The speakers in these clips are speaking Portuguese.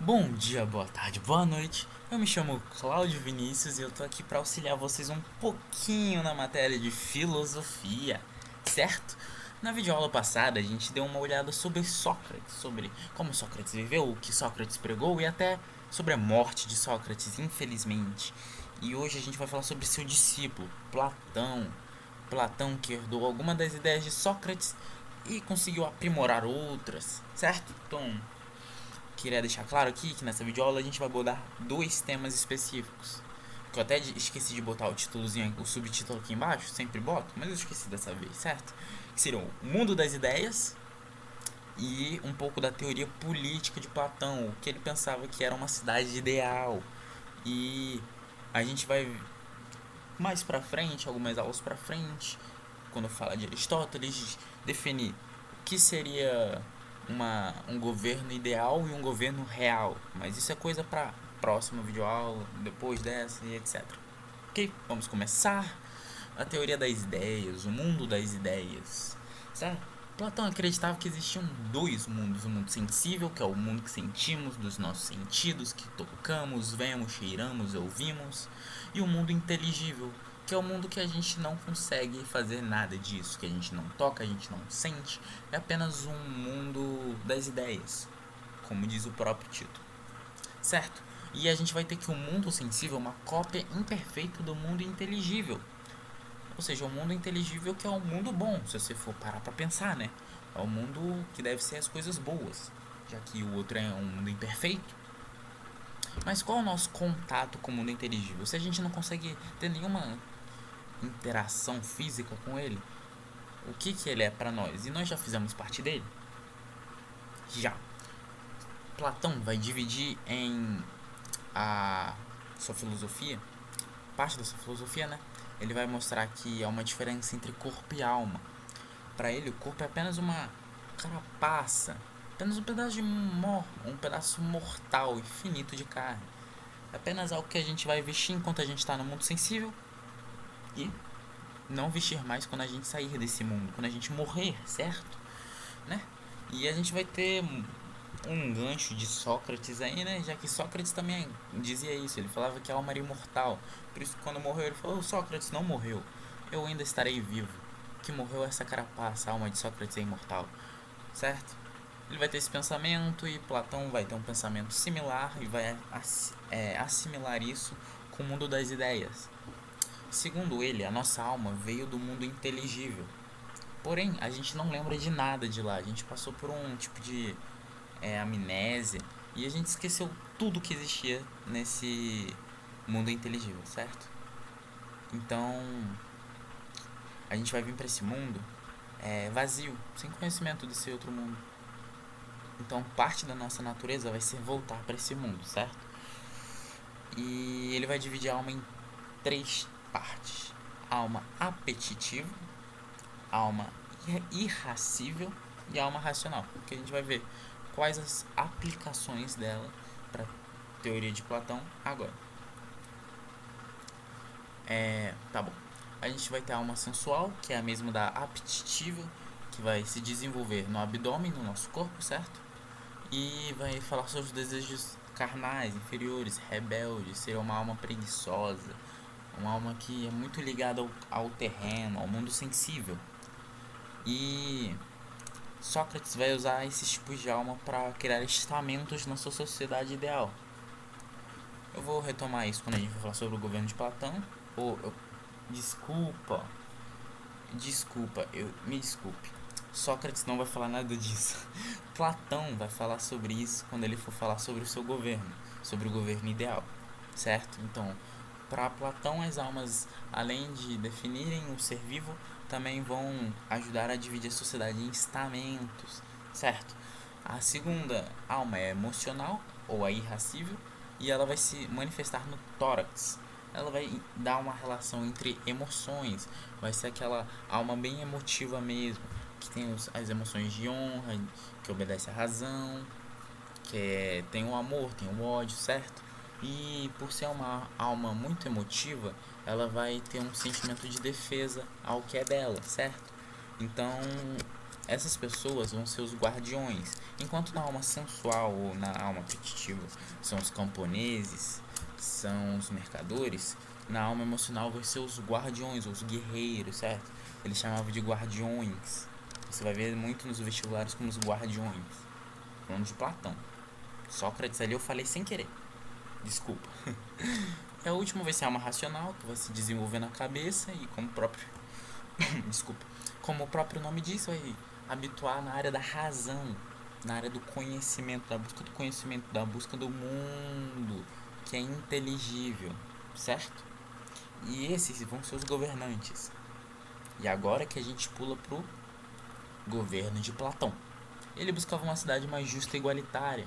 Bom dia, boa tarde, boa noite. Eu me chamo Cláudio Vinícius e eu tô aqui para auxiliar vocês um pouquinho na matéria de filosofia, certo? Na videoaula passada a gente deu uma olhada sobre Sócrates, sobre como Sócrates viveu, o que Sócrates pregou e até sobre a morte de Sócrates, infelizmente. E hoje a gente vai falar sobre seu discípulo, Platão. Platão que herdou alguma das ideias de Sócrates e conseguiu aprimorar outras, certo? Então, queria deixar claro aqui que nessa videoaula a gente vai abordar dois temas específicos. Que eu até esqueci de botar o títulozinho, o subtítulo aqui embaixo, sempre boto, mas eu esqueci dessa vez, certo? Que seriam o mundo das ideias e um pouco da teoria política de Platão, o que ele pensava que era uma cidade ideal. E a gente vai mais pra frente, algumas aulas pra frente, quando fala de Aristóteles, definir o que seria um governo ideal e um governo real. Mas isso é coisa para próxima videoaula, depois dessa e etc. Ok? Vamos começar. A teoria das ideias, o mundo das ideias. Certo? Platão acreditava que existiam dois mundos: o mundo sensível, que é o mundo que sentimos, dos nossos sentidos, que tocamos, vemos, cheiramos, ouvimos, e o mundo inteligível, que é o mundo que a gente não consegue fazer nada disso, que a gente não toca, a gente não sente, é apenas um mundo das ideias, como diz o próprio título, certo? E a gente vai ter que o mundo sensível é uma cópia imperfeita do mundo inteligível, ou seja, o mundo inteligível que é um mundo bom, se você for parar pra pensar, né? É o mundo que deve ser as coisas boas, já que o outro é um mundo imperfeito. Mas qual é o nosso contato com o mundo inteligível? Se a gente não consegue ter nenhuma interação física com ele, o que ele é para nós? E nós já fizemos parte dele? Já. Platão vai dividir em a sua filosofia, parte da sua filosofia, né? Ele vai mostrar que há uma diferença entre corpo e alma. Para ele, o corpo é apenas uma carapaça, apenas um pedaço um pedaço mortal e finito de carne. É apenas algo que a gente vai vestir enquanto a gente está no mundo sensível e não vestir mais quando a gente sair desse mundo, quando a gente morrer, certo? Né? E a gente vai ter um gancho de Sócrates aí, né? Já que Sócrates também dizia isso, ele falava que a alma era imortal. Por isso, quando morreu, ele falou: Sócrates não morreu, eu ainda estarei vivo. Que morreu essa carapaça, a alma de Sócrates é imortal, certo? Ele vai ter esse pensamento e Platão vai ter um pensamento similar e vai assimilar isso com o mundo das ideias. Segundo ele, a nossa alma veio do mundo inteligível. Porém, a gente não lembra de nada de lá. A gente passou por um tipo de amnésia e a gente esqueceu tudo que existia nesse mundo inteligível, certo? Então, a gente vai vir para esse mundo vazio, sem conhecimento desse outro mundo. Então, parte da nossa natureza vai ser voltar para esse mundo, certo? E ele vai dividir a alma em três partes: alma apetitiva, alma irracível e alma racional. Que a gente vai ver quais as aplicações dela para a teoria de Platão agora. Tá bom. A gente vai ter a alma sensual, que é a mesma da apetitiva, que vai se desenvolver no abdômen, no nosso corpo, certo? E vai falar sobre os desejos carnais, inferiores, rebeldes, ser uma alma preguiçosa, uma alma que é muito ligada ao terreno, ao mundo sensível. E Sócrates vai usar esses tipos de alma para criar estamentos na sua sociedade ideal. Eu vou retomar isso quando a gente for falar sobre o governo de Platão. Desculpa, me desculpe. Sócrates não vai falar nada disso. Platão vai falar sobre isso quando ele for falar sobre o seu governo, sobre o governo ideal, certo? Então, para Platão, as almas, além de definirem o ser vivo, também vão ajudar a dividir a sociedade em estamentos, certo? A segunda alma é emocional, ou a irracível, e ela vai se manifestar no tórax. Ela vai dar uma relação entre emoções, vai ser aquela alma bem emotiva mesmo, que tem as emoções de honra, que obedece à razão, tem o amor, tem o ódio, certo? E por ser uma alma muito emotiva, ela vai ter um sentimento de defesa ao que é dela, certo? Então, essas pessoas vão ser os guardiões, Enquanto na alma sensual ou na alma apetitiva são os camponeses, são os mercadores, na alma emocional vai ser os guardiões, os guerreiros, certo? Eles chamavam de guardiões. Você vai ver muito nos vestibulares como os guardiões. Falando de Platão. Sócrates ali eu falei sem querer. Desculpa. E a última vai ser a alma racional, que vai se desenvolver na cabeça e como o próprio desculpa, como o próprio nome diz, vai habituar na área da razão, na área do conhecimento, da busca do mundo, que é inteligível, certo? E esses vão ser os governantes. E agora que a gente pula pro governo de Platão. Ele buscava uma cidade mais justa e igualitária,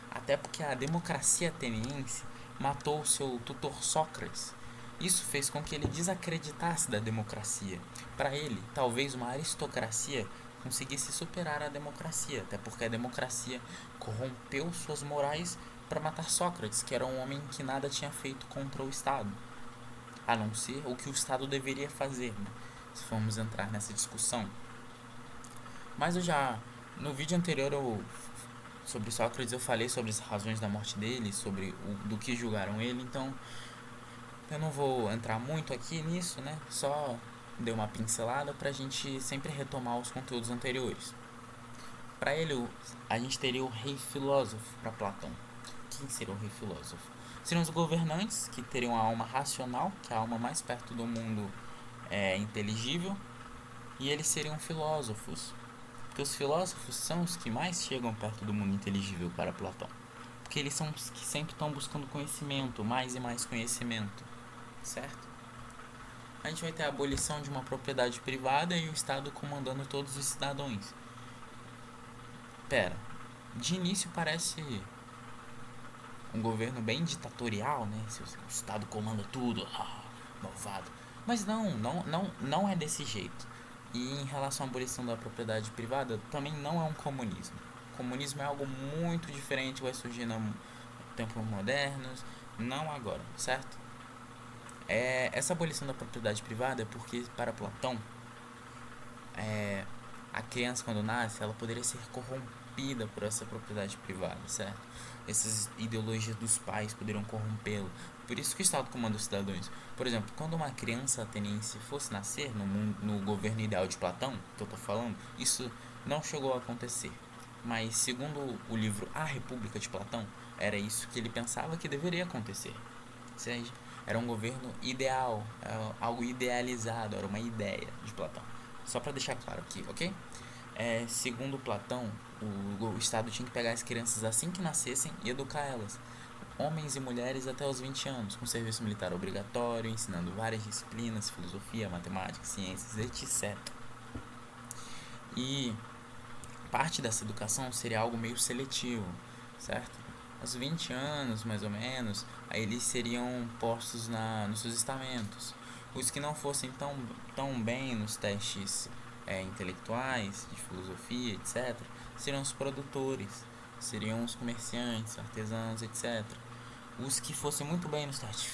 até porque a democracia ateniense matou seu tutor Sócrates. Isso fez com que ele desacreditasse da democracia. Para ele, talvez uma aristocracia conseguisse superar a democracia, até porque a democracia corrompeu suas morais para matar Sócrates, que era um homem que nada tinha feito contra o Estado, a não ser o que o Estado deveria fazer, né? Se formos entrar nessa discussão. Mas no vídeo anterior sobre Sócrates eu falei sobre as razões da morte dele, sobre do que julgaram ele, então eu não vou entrar muito aqui nisso, né? Só dei uma pincelada pra gente sempre retomar os conteúdos anteriores. Para ele, a gente teria o rei filósofo para Platão. Quem seria o rei filósofo? Seriam os governantes, que teriam a alma racional, que é a alma mais perto do mundo inteligível, e eles seriam filósofos, porque os filósofos são os que mais chegam perto do mundo inteligível para Platão, porque eles são os que sempre estão buscando conhecimento, mais e mais conhecimento, certo? A gente vai ter a abolição de uma propriedade privada e o Estado comandando todos os cidadãos. Pera, de início parece um governo bem ditatorial, né? O Estado comanda tudo, malvado. Mas não é desse jeito. E em relação à abolição da propriedade privada, também não é um comunismo. O comunismo é algo muito diferente, vai surgir no tempos modernos, não agora, certo? Essa abolição da propriedade privada é porque, para Platão, a criança quando nasce, ela poderia ser corrompida por essa propriedade privada, certo? Essas ideologias dos pais poderiam corrompê-lo. Por isso que o Estado comanda os cidadãos. Por exemplo, quando uma criança ateniense fosse nascer no governo ideal de Platão, que eu tô falando, isso não chegou a acontecer. Mas segundo o livro A República de Platão, era isso que ele pensava que deveria acontecer. Ou seja, era um governo ideal, algo idealizado, era uma ideia de Platão. Só para deixar claro aqui, ok? Segundo Platão, o Estado tinha que pegar as crianças assim que nascessem e educar elas, homens e mulheres até os 20 anos, com serviço militar obrigatório, ensinando várias disciplinas, filosofia, matemática, ciências, etc. E parte dessa educação seria algo meio seletivo, certo? Aos 20 anos, mais ou menos, aí eles seriam postos nos seus estamentos. Os que não fossem tão bem nos testes intelectuais, de filosofia, etc., seriam os produtores, seriam os comerciantes, artesãos, etc. Os que fossem muito bem nos testes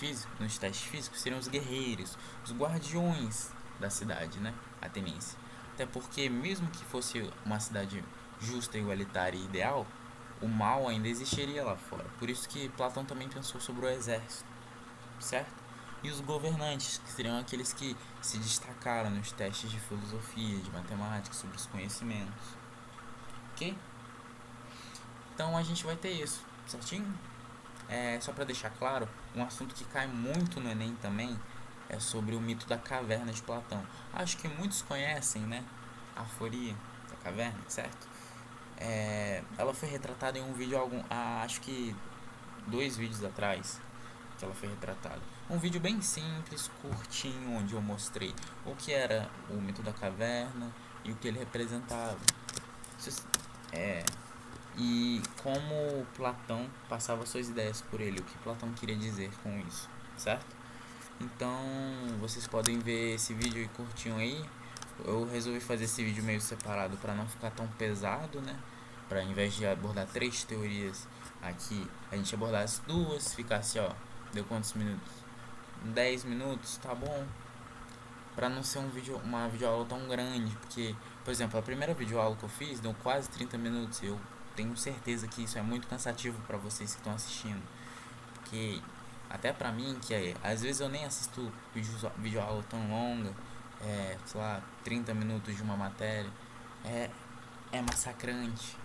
físicos seriam os guerreiros, os guardiões da cidade, né, ateniense. Até porque, mesmo que fosse uma cidade justa, igualitária e ideal, o mal ainda existiria lá fora. Por isso que Platão também pensou sobre o exército, certo? E os governantes, que seriam aqueles que se destacaram nos testes de filosofia, de matemática, sobre os conhecimentos. Ok? Então a gente vai ter isso, certinho? Só para deixar claro, um assunto que cai muito no Enem também é sobre o mito da caverna de Platão. Acho que muitos conhecem, né? A aforia da caverna, certo? Ela foi retratada em um vídeo, acho que 2 vídeos atrás, que ela foi retratada. Um vídeo bem simples, curtinho, onde eu mostrei o que era o mito da caverna e o que ele representava. E como Platão passava suas ideias por ele, o que Platão queria dizer com isso, certo? Então, vocês podem ver esse vídeo curtinho aí. Eu resolvi fazer esse vídeo meio separado para não ficar tão pesado, né? Para ao invés de abordar 3 teorias aqui, a gente abordar as 2, ficasse, ó, deu quantos minutos? 10 minutos, tá bom? Para não ser uma videoaula tão grande, porque, por exemplo, a primeira videoaula que eu fiz deu quase 30 minutos e eu tenho certeza que isso é muito cansativo para vocês que estão assistindo. Porque até pra mim, às vezes eu nem assisto videoaula tão longa, sei lá, 30 minutos de uma matéria, é, é massacrante,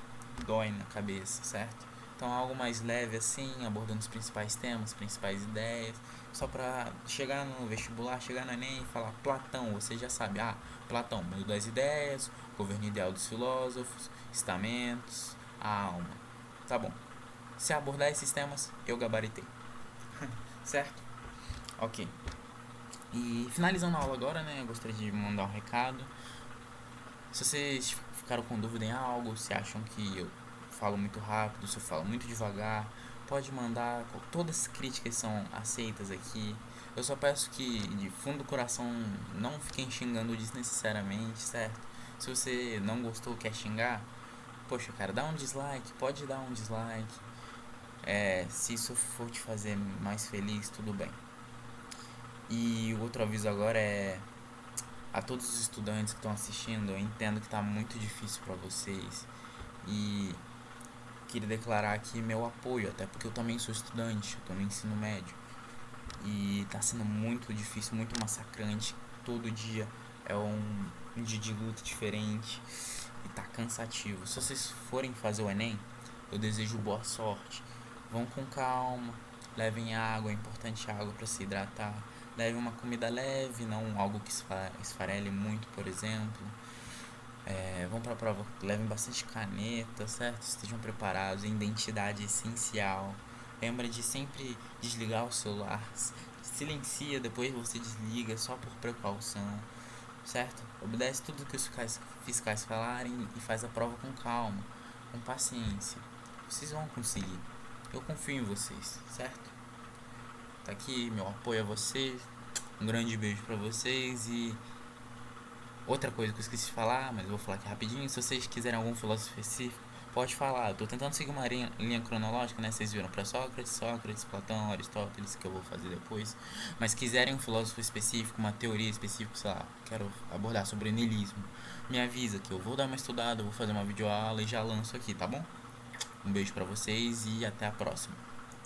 dói na cabeça, certo? Então algo mais leve assim, abordando os principais temas, principais ideias, só pra chegar no vestibular, chegar no Enem e falar Platão, você já sabe, Platão, mundo das ideias, governo ideal dos filósofos, estamentos, a alma. Tá bom. Se abordar esses temas, eu gabaritei. Certo? Ok. E finalizando a aula agora, né? Eu gostaria de mandar um recado. Se vocês ficaram com dúvida em algo, se acham que eu falo muito rápido, se eu falo muito devagar, pode mandar. Todas as críticas são aceitas aqui. Eu só peço que de fundo do coração não fiquem xingando desnecessariamente, certo? Se você não gostou, quer xingar, poxa, cara, dá um dislike, pode dar um dislike. Se isso for te fazer mais feliz, tudo bem. E o outro aviso agora é a todos os estudantes que estão assistindo, eu entendo que está muito difícil para vocês e queria declarar aqui meu apoio, até porque eu também sou estudante, eu estou no ensino médio e está sendo muito difícil, muito massacrante. Todo dia é um dia de luta diferente e tá cansativo. Se vocês forem fazer o Enem, eu desejo boa sorte. Vão com calma, levem água, é importante água para se hidratar. Leve uma comida leve, não algo que esfarele muito, por exemplo. Vão para a prova, levem bastante caneta, certo? Estejam preparados, identidade essencial. Lembra de sempre desligar o celular. Silencia, depois você desliga, só por precaução, certo? Obedece tudo que os fiscais falarem e faz a prova com calma, com paciência. Vocês vão conseguir. Eu confio em vocês, certo? Tá aqui meu apoio a vocês. Um grande beijo pra vocês e outra coisa que eu esqueci de falar, mas eu vou falar aqui rapidinho. Se vocês quiserem algum filósofo específico, pode falar. Eu tô tentando seguir uma linha cronológica, né? Vocês viram para Sócrates, Platão, Aristóteles, que eu vou fazer depois. Mas quiserem um filósofo específico, uma teoria específica, sei lá, quero abordar sobre o niilismo, me avisa que eu vou dar uma estudada, vou fazer uma videoaula e já lanço aqui, tá bom? Um beijo pra vocês e até a próxima.